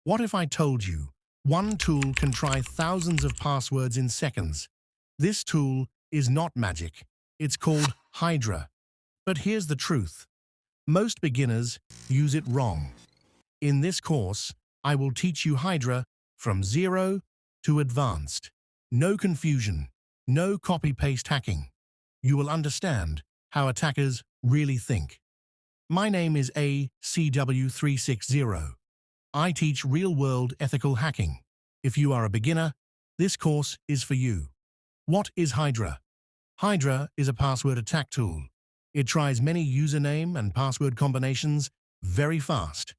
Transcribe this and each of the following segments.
What if I told you one tool can try thousands of passwords in seconds? This tool is not magic. It's called Hydra. But here's the truth. Most beginners use it wrong. In this course, I will teach you Hydra from zero to advanced. No confusion, no copy-paste hacking. You will understand how attackers really think. My name is ACW360. I teach real-world ethical hacking. If you are a beginner, this course is for you. What is Hydra? Hydra is a password attack tool. It tries many username and password combinations very fast.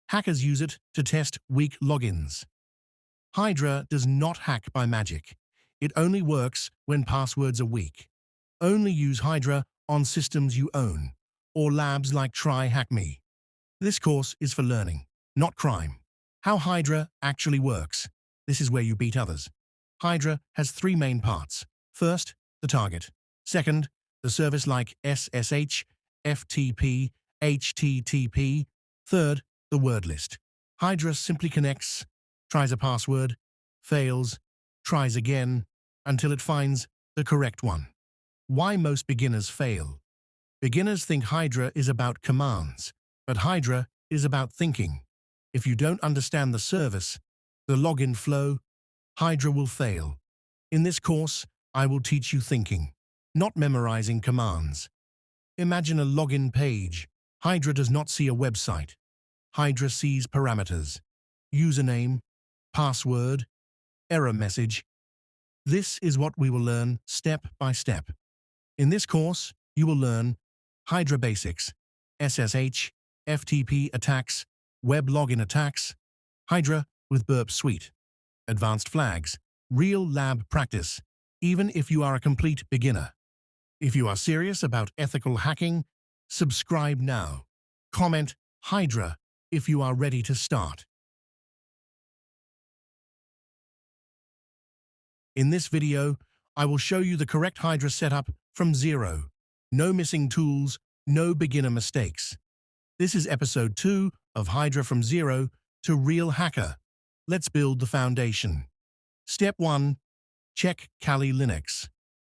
Hackers use it to test weak logins. Hydra does not hack by magic. It only works when passwords are weak. Only use Hydra on systems you own, or labs like Try Hack Me. This course is for learning, not crime. How Hydra actually works. This is where you beat others. Hydra has three main parts. First, the target. Second, the service like SSH, FTP, HTTP. Third, the word list. Hydra simply connects, tries a password, fails, tries again, until it finds the correct one. Why most beginners fail? Beginners think Hydra is about commands, but Hydra is about thinking. If you don't understand the service, the login flow, Hydra will fail. In this course, I will teach you thinking, not memorizing commands. Imagine a login page. Hydra does not see a website. Hydra sees parameters, username, password, error message. This is what we will learn step by step. In this course, you will learn Hydra basics, SSH, FTP attacks, web login attacks, Hydra with Burp Suite, advanced flags, real lab practice, even if you are a complete beginner. If you are serious about ethical hacking, subscribe now. Comment Hydra if you are ready to start. In this video, I will show you the correct Hydra setup from zero. No missing tools, no beginner mistakes. This is episode 2 of Hydra from zero to real hacker. Let's build the foundation. Step 1. Check Kali Linux.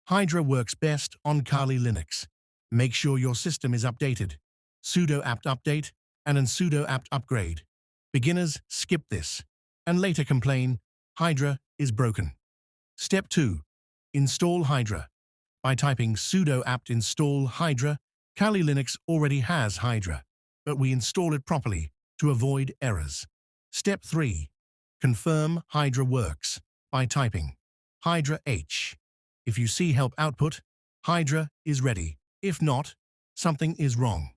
Hydra works best on Kali Linux. Make sure your system is updated. Sudo apt update and sudo apt upgrade. Beginners skip this and later complain Hydra is broken. Step 2. Install Hydra. By typing sudo apt install Hydra, Kali Linux already has Hydra, but we install it properly to avoid errors. Step 3. Confirm Hydra works by typing Hydra H. If you see help output, Hydra is ready. If not, something is wrong.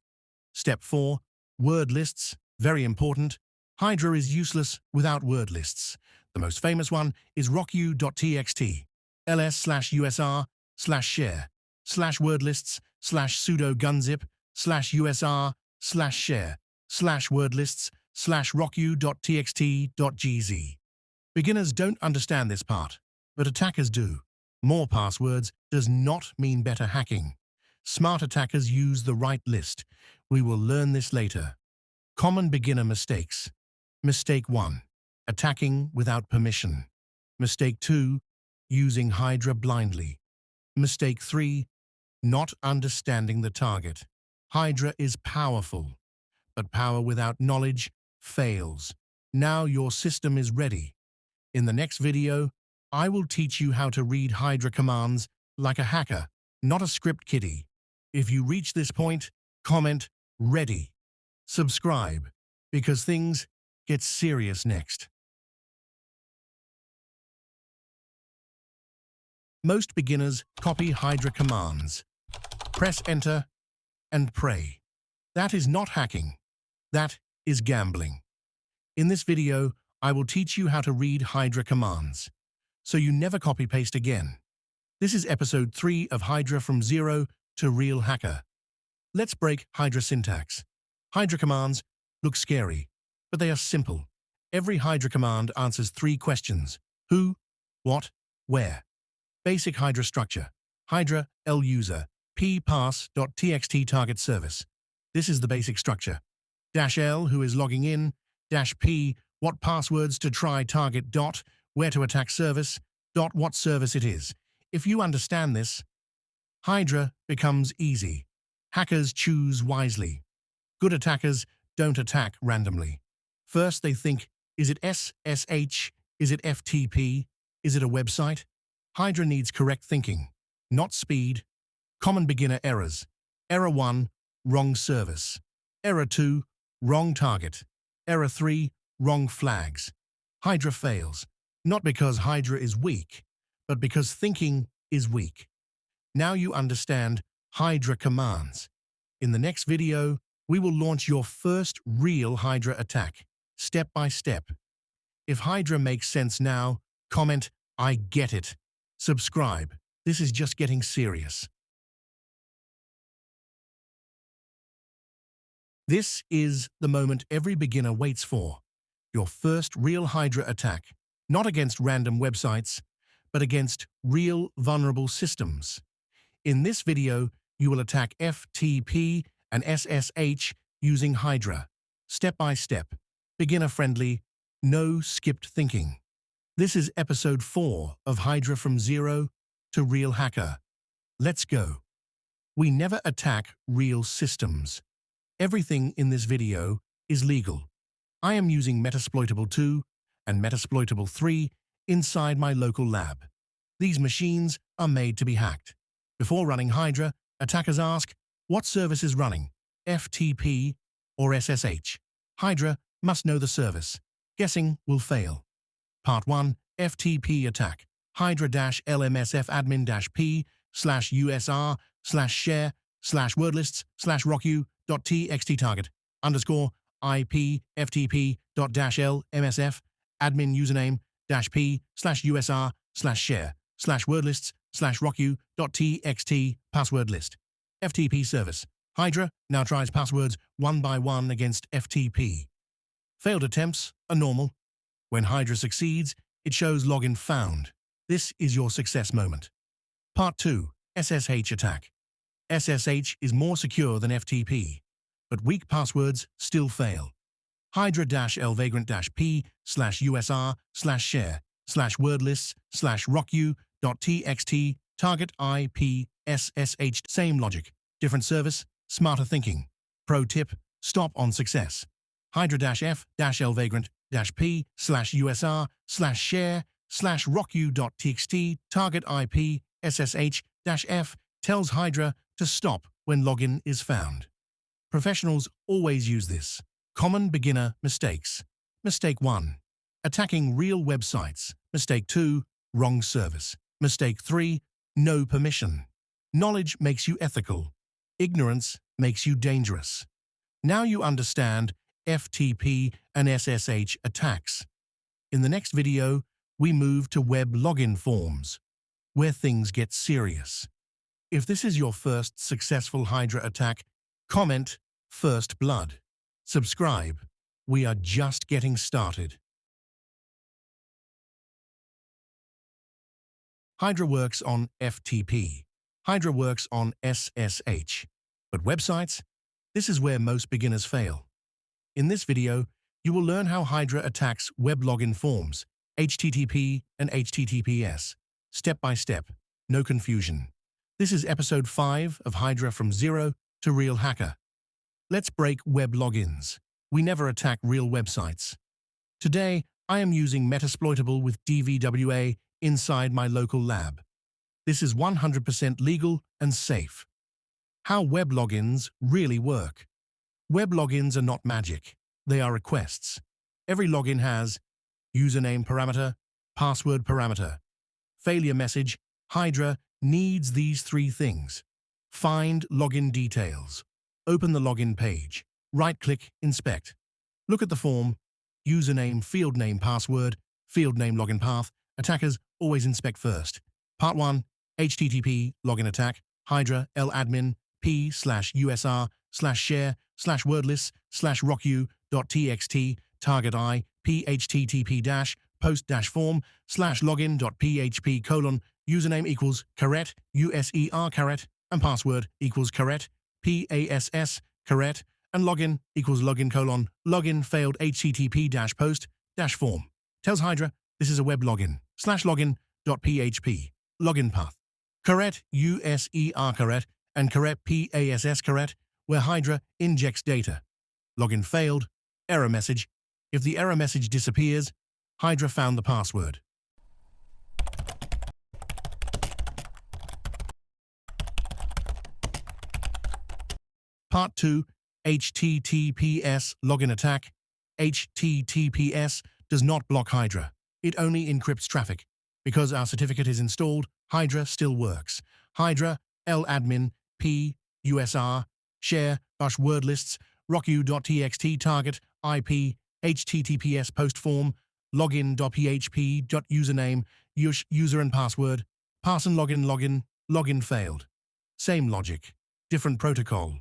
Step 4. Word lists. Very important. Hydra is useless without word lists. The most famous one is rocku.txt, ls/usr/share/wordlists/sudo gunzip /usr/share/wordlists/rocku.txt.gz. Beginners don't understand this part, but attackers do. More passwords does not mean better hacking. Smart attackers use the right list. We will learn this later. Common beginner mistakes. Mistake 1. Attacking without permission. Mistake 2. Using Hydra blindly. Mistake 3. Not understanding the target. Hydra is powerful, but power without knowledge fails. Now your system is ready. In the next video, I will teach you how to read Hydra commands like a hacker, not a script kiddie. If you reach this point, comment ready. Subscribe, because things get serious next. Most beginners copy Hydra commands. Press enter and pray. That is not hacking. That is gambling. In this video, I will teach you how to read Hydra commands, so you never copy-paste again. This is episode 3 of Hydra from zero to real hacker. Let's break Hydra syntax. Hydra commands look scary, but they are simple. Every Hydra command answers 3 questions: who, what, where. Basic Hydra structure. Hydra L-user, p-pass.txt target service. This is the basic structure. -L who is logging in, -P what passwords to try, target dot, where to attack service dot, what service it is. If you understand this, Hydra becomes easy. Hackers choose wisely. Good attackers don't attack randomly. First, they think, is it SSH? Is it FTP? Is it a website? Hydra needs correct thinking, not speed. Common beginner errors. Error 1, wrong service. Error 2, wrong target. Error 3, wrong flags. Hydra fails, not because Hydra is weak, but because thinking is weak. Now you understand Hydra commands. In the next video, we will launch your first real Hydra attack, step by step. If Hydra makes sense now, comment, I get it. Subscribe. This is just getting serious. This is the moment every beginner waits for. Your first real Hydra attack, not against random websites, but against real vulnerable systems. In this video, you will attack FTP and SSH using Hydra, step by step, beginner-friendly, no skipped thinking. This is episode 4 of Hydra from Zero to Real Hacker. Let's go. We never attack real systems. Everything in this video is legal. I am using Metasploitable 2 and Metasploitable 3 inside my local lab. These machines are made to be hacked. Before running Hydra, attackers ask, what service is running, FTP or SSH? Hydra must know the service. Guessing will fail. Part 1, FTP attack. Hydra-LMSF admin-p/usr/share/wordlists/rocku.txt target _IP FTP.-LMSF admin username-p/usr/share/wordlists/rocku.txt password list. FTP service. Hydra now tries passwords one by one against FTP. Failed attempts are normal. When Hydra succeeds, it shows login found. This is your success moment. Part 2, SSH attack. SSH is more secure than FTP, but weak passwords still fail. Hydra-lvagrant-p/usr/share/wordlists/rocku.txt target IP SSH. Same logic, different service, smarter thinking. Pro tip, stop on success. Hydra-f-lvagrant-p/usr/share/rocku.txt target IP SSH-f tells Hydra to stop when login is found. Professionals always use this. Common beginner mistakes. Mistake 1, attacking real websites. Mistake 2, wrong service. Mistake 3, no permission. Knowledge makes you ethical. Ignorance makes you dangerous. Now you understand FTP and SSH attacks. In the next video, we move to web login forms, where things get serious. If this is your first successful Hydra attack, comment First Blood. Subscribe. We are just getting started. Hydra works on FTP. Hydra works on SSH. But websites? This is where most beginners fail. In this video, you will learn how Hydra attacks web login forms, HTTP and HTTPS, step by step, no confusion. This is episode 5 of Hydra from Zero to Real Hacker. Let's break web logins. We never attack real websites. Today, I am using Metasploitable with DVWA inside my local lab. This is 100% legal and safe. How web logins really work. Web logins are not magic. They are requests. Every login has username parameter, password parameter. Failure message. Hydra needs these 3 things. Find login details. Open the login page. Right-click, inspect. Look at the form. Username, field name, password, field name, login path. Attackers always inspect first. Part 1, HTTP login attack. Hydra l-admin p/usr/share/wordlists/rocku.txt target IP http-post-form/login.php: username equals correct, user correct, and password equals correct, pass correct, and login equals login: login failed http-post -form tells Hydra this is a web login /login.php login path. Correct user correct and correct pass correct where Hydra injects data. Login failed, error message. If the error message disappears, Hydra found the password. Part 2, HTTPS login attack. HTTPS does not block Hydra. It only encrypts traffic. Because our certificate is installed, Hydra still works. Hydra, ladmin, p, usr, share, /word lists, rocku.txt target, IP, HTTPS post form, login.php, username, user and password, pass and login failed. Same logic, different protocol.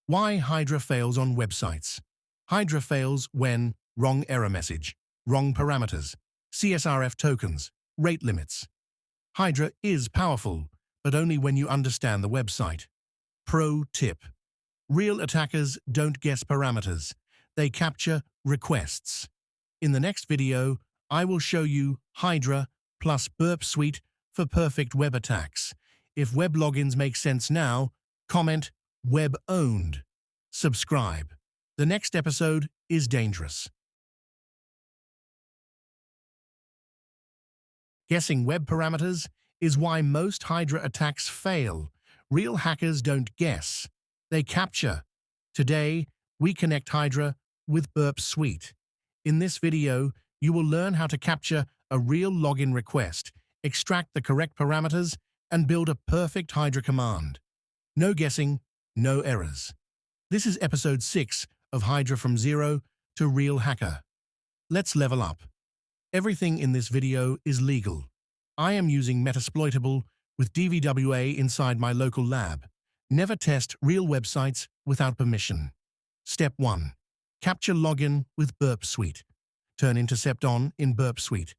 Why Hydra fails on websites? Hydra fails when wrong error message, wrong parameters, CSRF tokens, rate limits. Hydra is powerful, but only when you understand the website. Pro tip. Real attackers don't guess parameters. They capture requests. In the next video, I will show you Hydra plus Burp Suite for perfect web attacks. If web logins make sense now, comment web owned. Subscribe. The next episode is dangerous. Guessing web parameters is why most Hydra attacks fail. Real hackers don't guess. They capture. Today, we connect Hydra with Burp Suite. In this video, you will learn how to capture a real login request, extract the correct parameters, and build a perfect Hydra command. No guessing, no errors. This is episode 6 of Hydra from Zero to Real Hacker. Let's level up. Everything in this video is legal. I am using Metasploitable with DVWA inside my local lab. Never test real websites without permission. Step 1. Capture login with Burp Suite. Turn Intercept on in Burp Suite.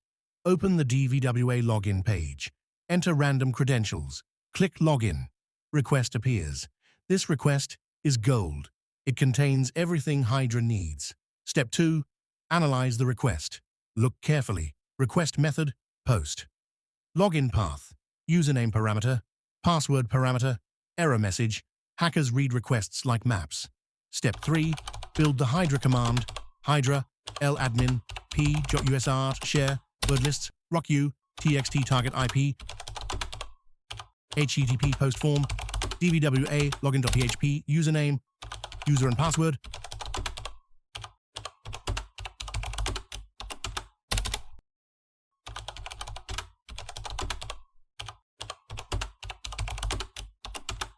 Open the DVWA login page. Enter random credentials. Click Login. Request appears. This request is gold. It contains everything Hydra needs. Step 2. Analyze the request. Look carefully. Request method, post. Login path, username parameter, password parameter, error message. Hackers read requests like maps. Step 3. Build the Hydra command. Hydra, ladmin, p.usr, share, word lists, rocku, txt target IP, HTTP post form, DVWA, login.php, username, user and password.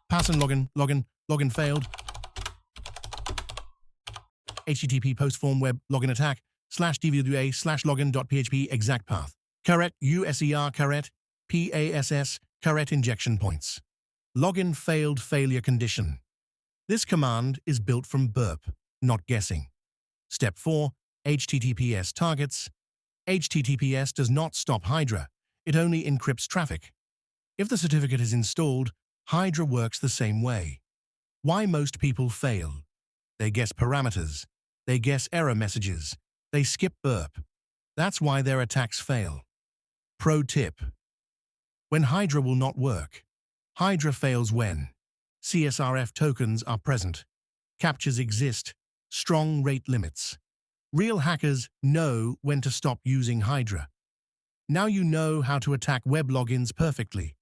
Pass and login failed. HTTP post form web login attack /DVWA/login.php exact path. Correct user correct pass correct injection points. Login failed failure condition. This command is built from Burp, not guessing. Step 4. HTTPS targets. HTTPS does not stop Hydra. It only encrypts traffic. If the certificate is installed, Hydra works the same way. Why most people fail? They guess parameters. They guess error messages. They skip Burp. That's why their attacks fail. Pro tip. When Hydra will not work. Hydra fails when CSRF tokens are present, captures exist, strong rate limits. Real hackers know when to stop using Hydra. Now you know how to attack web logins perfectly.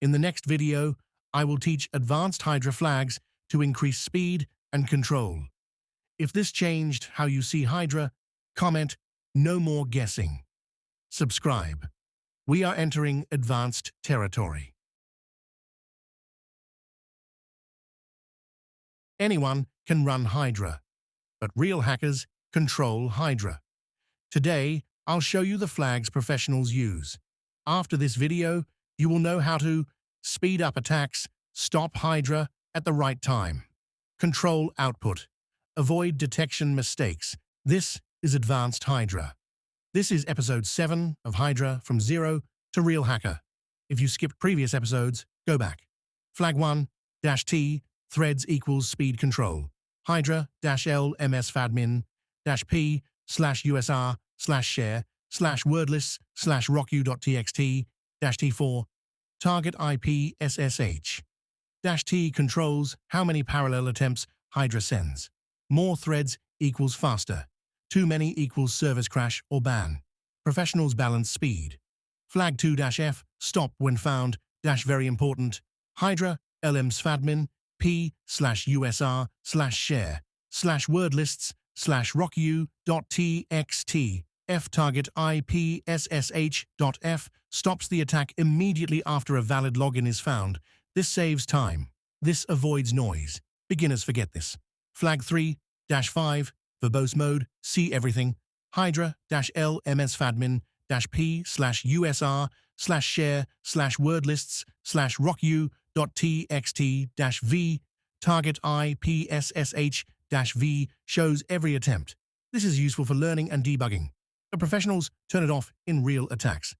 In the next video, I will teach advanced Hydra flags to increase speed and control. If this changed how you see Hydra, comment, no more guessing. Subscribe. We are entering advanced territory. Anyone can run Hydra, but real hackers control Hydra. Today, I'll show you the flags professionals use. After this video, you will know how to speed up attacks, stop Hydra at the right time, control output, avoid detection mistakes. This is Advanced Hydra. This is episode 7 of Hydra from Zero to Real Hacker. If you skipped previous episodes, go back. Flag 1-T threads equals speed control. Hydra-L-MS-Fadmin-P/USR wordlists/share/wordlists/rocku.txt-t4 target IP SSH. -T controls how many parallel attempts Hydra sends. More threads equals faster. Too many equals service crash or ban. Professionals balance speed. Flag 2-F, stop when found, very important. Hydra, LM-svadmin, p/usr/share/wordlists/rocku.txt, f target IP SSH.f stops the attack immediately after a valid login is found. This saves time. This avoids noise. Beginners forget this. Flag 3-5, verbose mode, see everything. Hydra-LMS-vadmin-p/usr/share/wordlists/rocku.txt-v target IPSSH-v shows every attempt. This is useful for learning and debugging, but professionals turn it off in real attacks.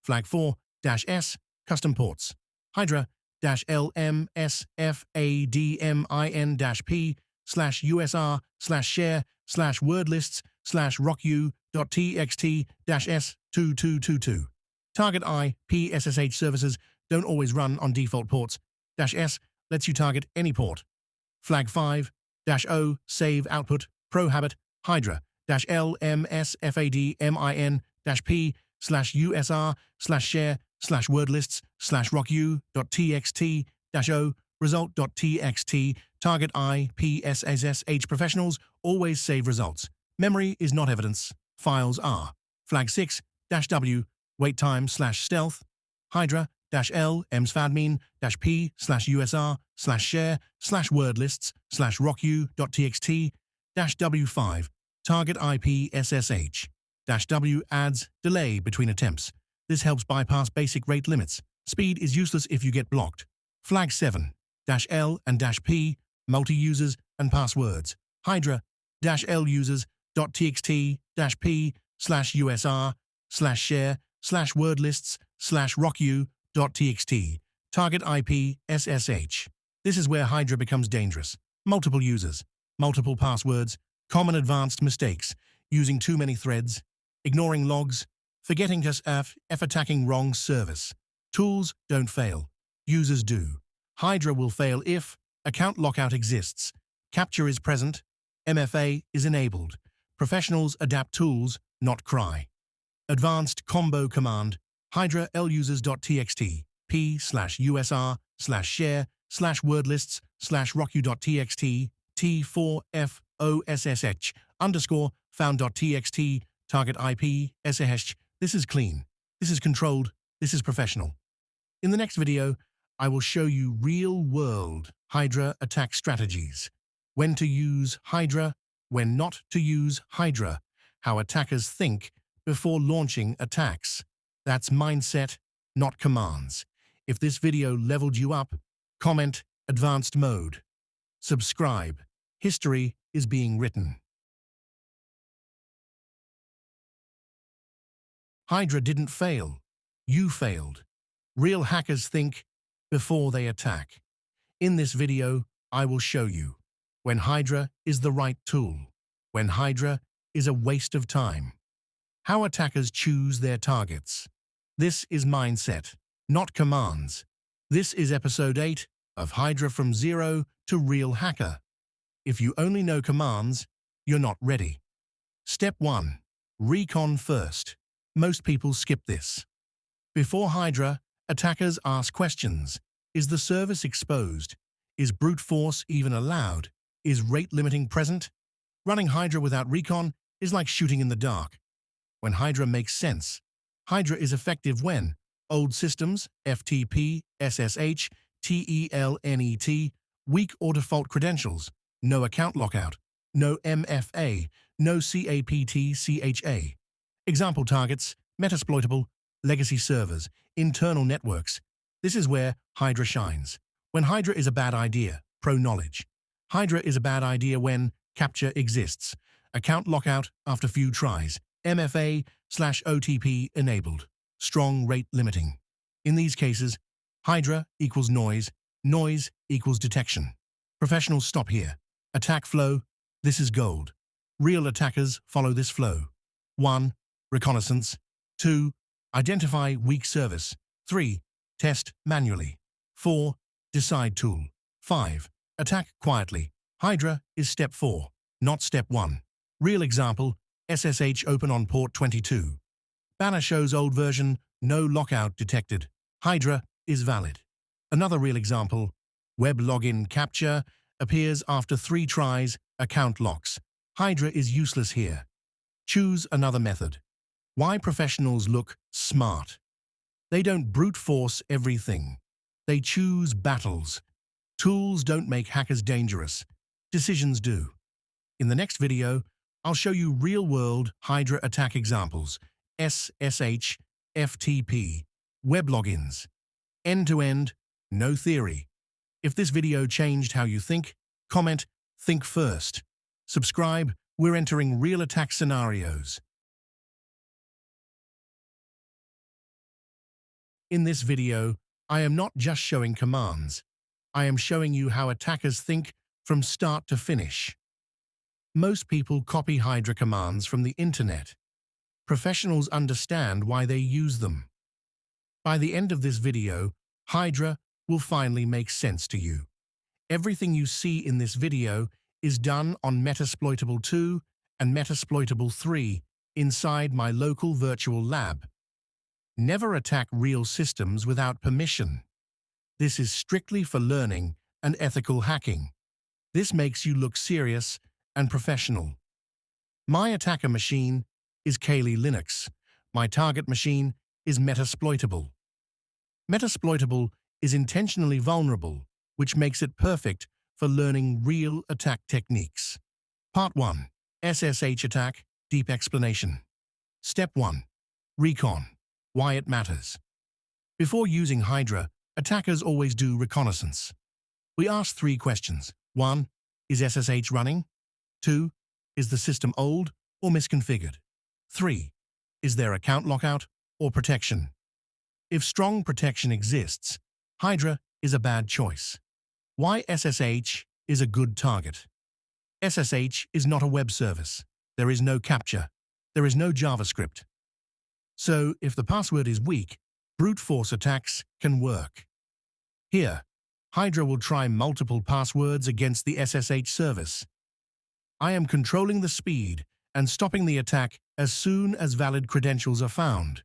Flag 4-S, custom ports. Hydra-LMS-FADMIN-/USR/share/wordlists/rocku.txt-S2222. Target IP SSH services don't always run on default ports. -S lets you target any port. Flag 5-O, save output, pro habit. Hydra-LMS-FADMIN-p/USR/share/wordlists/rocku.txt-O result.txt target IPSSH. Professionals always save results. Memory is not evidence. Files are. Flag 6-W, wait time/stealth. Hydra-LM-svadmin-p/USR/share/wordlists/rocku.txt-W5 target IPSSH. -W adds delay between attempts. This helps bypass basic rate limits. Speed is useless if you get blocked. Flag 7-L and -P, multi-users and passwords. Hydra-L users.txt-p/USR/share/wordlists/rocku.txt target IP SSH. This is where Hydra becomes dangerous. Multiple users, multiple passwords, common advanced mistakes, using too many threads, ignoring logs, forgetting to attacking wrong service. Tools don't fail. Users do. Hydra will fail if account lockout exists, capture is present, MFA is enabled. Professionals adapt tools, not cry. Advanced combo command Hydra-L users.txt p/USR/share/wordlists/rocku.txt T4FOSSH_found.txt target IP SSH. This is clean. This is controlled. This is professional. In the next video, I will show you real-world Hydra attack strategies. When to use Hydra, when not to use Hydra, how attackers think before launching attacks. That's mindset, not commands. If this video leveled you up, comment advanced mode. Subscribe. History is being written. Hydra didn't fail. You failed. Real hackers think before they attack. In this video, I will show you when Hydra is the right tool, when Hydra is a waste of time, how attackers choose their targets. This is mindset, not commands. This is episode 8 of Hydra from Zero to Real Hacker. If you only know commands, you're not ready. Step 1. Recon first. Most people skip this. Before Hydra, attackers ask questions. Is the service exposed? Is brute force even allowed? Is rate limiting present? Running Hydra without recon is like shooting in the dark. When Hydra makes sense, Hydra is effective when old systems, FTP, SSH, TELNET, weak or default credentials, no account lockout, no MFA, no CAPTCHA. Example targets, Metasploitable, legacy servers, internal networks. This is where Hydra shines. When Hydra is a bad idea, pro-knowledge. Hydra is a bad idea when capture exists, account lockout after few tries, MFA/OTP enabled, strong rate limiting. In these cases, Hydra equals noise, noise equals detection. Professionals stop here. Attack flow, this is gold. Real attackers follow this flow. 1. Reconnaissance. 2. Identify weak service. 3. Test manually. 4. Decide tool. 5. Attack quietly. Hydra is step 4, not step 1. Real example, SSH open on port 22. Banner shows old version, no lockout detected. Hydra is valid. Another real example, web login captcha appears after 3 tries, account locks. Hydra is useless here. Choose another method. Why professionals look smart? They don't brute force everything. They choose battles. Tools don't make hackers dangerous. Decisions do. In the next video, I'll show you real-world Hydra attack examples, SSH, FTP, web logins. End-to-end, no theory. If this video changed how you think, comment, think first. Subscribe, we're entering real attack scenarios. In this video, I am not just showing commands. I am showing you how attackers think from start to finish. Most people copy Hydra commands from the internet. Professionals understand why they use them. By the end of this video, Hydra will finally make sense to you. Everything you see in this video is done on Metasploitable 2 and Metasploitable 3 inside my local virtual lab. Never attack real systems without permission. This is strictly for learning and ethical hacking. This makes you look serious and professional. My attacker machine is Kali Linux. My target machine is Metasploitable. Metasploitable is intentionally vulnerable, which makes it perfect for learning real attack techniques. Part 1. SSH attack, deep explanation. Step 1. Recon. Why it matters. Before using Hydra, attackers always do reconnaissance. We ask 3 questions. 1. Is SSH running? 2. Is the system old or misconfigured? 3. Is there account lockout or protection? If strong protection exists, Hydra is a bad choice. Why SSH is a good target? SSH is not a web service. There is no captcha. There is no JavaScript. So, if the password is weak, brute force attacks can work. Here, Hydra will try multiple passwords against the SSH service. I am controlling the speed and stopping the attack as soon as valid credentials are found.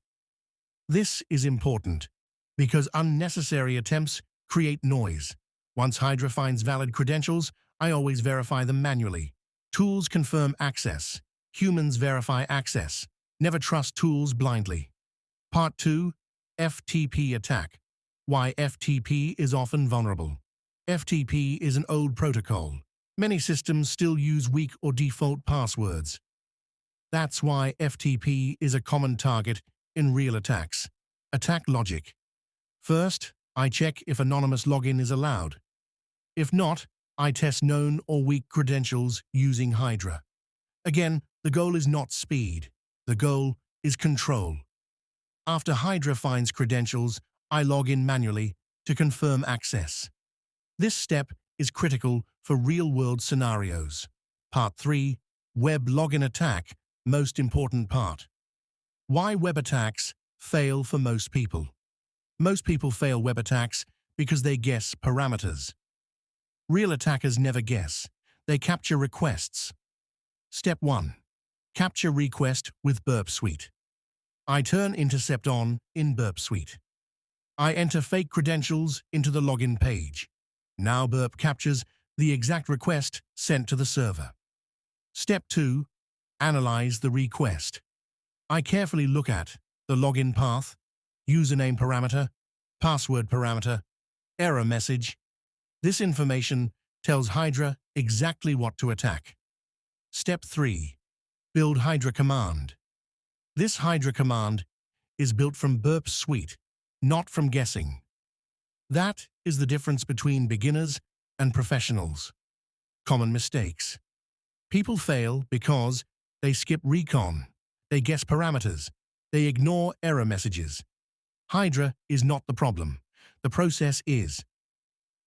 This is important because unnecessary attempts create noise. Once Hydra finds valid credentials, I always verify them manually. Tools confirm access. Humans verify access. Never trust tools blindly. Part 2. FTP attack. Why FTP is often vulnerable. FTP is an old protocol. Many systems still use weak or default passwords. That's why FTP is a common target in real attacks. Attack logic. First, I check if anonymous login is allowed. If not, I test known or weak credentials using Hydra. Again, the goal is not speed. The goal is control. After Hydra finds credentials, I log in manually to confirm access. This step is critical for real-world scenarios. Part 3. Web login attack, most important part. Why web attacks fail for most people. Most people fail web attacks because they guess parameters. Real attackers never guess. They capture requests. Step 1. Capture request with Burp Suite. I turn intercept on in Burp Suite. I enter fake credentials into the login page. Now Burp captures the exact request sent to the server. Step 2. Analyze the request. I carefully look at the login path, username parameter, password parameter, error message. This information tells Hydra exactly what to attack. Step 3. Build Hydra command. This Hydra command is built from Burp Suite, not from guessing. That is the difference between beginners and professionals. Common mistakes. People fail because they skip recon, they guess parameters, they ignore error messages. Hydra is not the problem. The process is.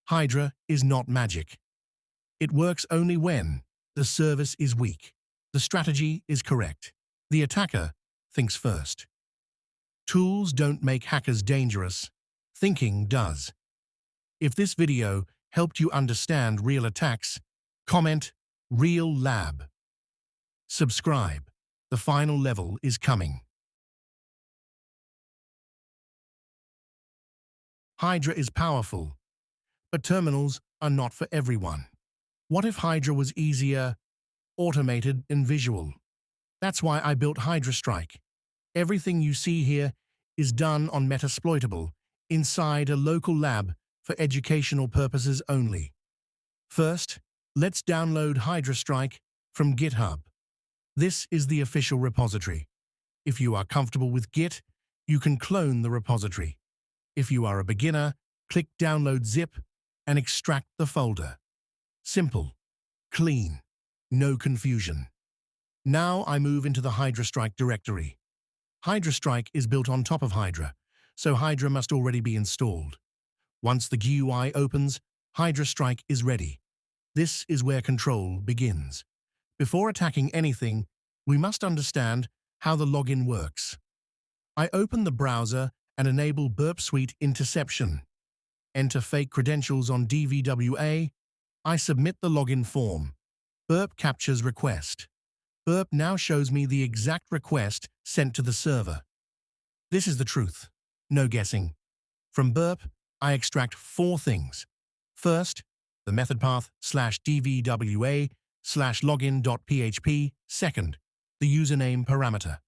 Hydra is not magic. It works only when the service is weak. The strategy is correct. The attacker thinks first. Tools don't make hackers dangerous. Thinking does. If this video helped you understand real attacks, comment Real Lab. Subscribe. The final level is coming. Hydra is powerful, but terminals are not for everyone. What if Hydra was easier, automated, and visual? That's why I built HydraStrike. Everything you see here is done on Metasploitable, inside a local lab for educational purposes only. First, let's download HydraStrike from GitHub. This is the official repository. If you are comfortable with Git, you can clone the repository. If you are a beginner, click Download Zip and extract the folder. Simple, clean, no confusion. Now I move into the HydraStrike directory. HydraStrike is built on top of Hydra, so Hydra must already be installed. Once the GUI opens, HydraStrike is ready. This is where control begins. Before attacking anything, we must understand how the login works. I open the browser and enable Burp Suite interception. Enter fake credentials on DVWA. I submit the login form. Burp captures request. Burp now shows me the exact request sent to the server. This is the truth. No guessing. From Burp, I extract 4 things. First, the method path /dvwa/login.php. Second, the username parameter.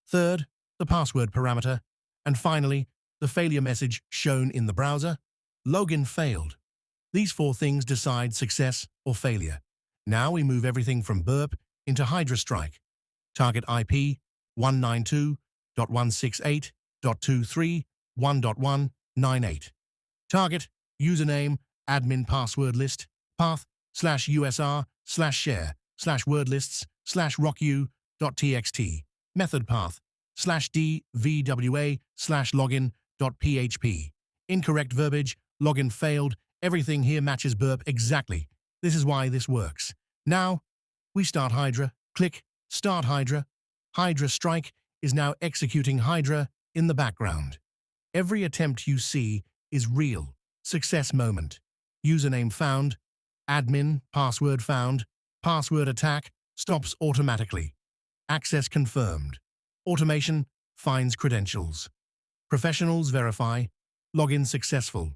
Third, the password parameter. And finally, the failure message shown in the browser. Login failed. These 4 things decide success or failure. Now we move everything from Burp into HydraStrike. Target IP 192.168.23.1.198. Target username admin password list. Path /usr/share/wordlists/rocku.txt. Method path /dvwa/login.php. Incorrect verbiage. Login failed. Everything here matches Burp exactly. This is why this works. Now, we start Hydra. Click Start Hydra. HydraStrike is now executing Hydra in the background. Every attempt you see is real. Success moment. Username found. Admin, password found. Password attack stops automatically. Access confirmed. Automation finds credentials. Professionals verify. Login successful.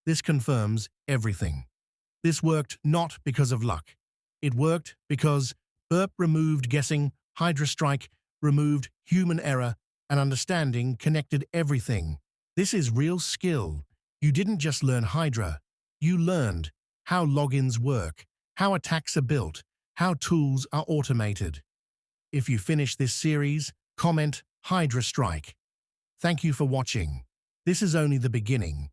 This confirms everything. This worked not because of luck. It worked because Burp removed guessing, HydraStrike removed human error, and understanding connected everything. This is real skill. You didn't just learn Hydra. You learned how logins work, how attacks are built, how tools are automated. If you finish this series, comment HydraStrike. Thank you for watching. This is only the beginning.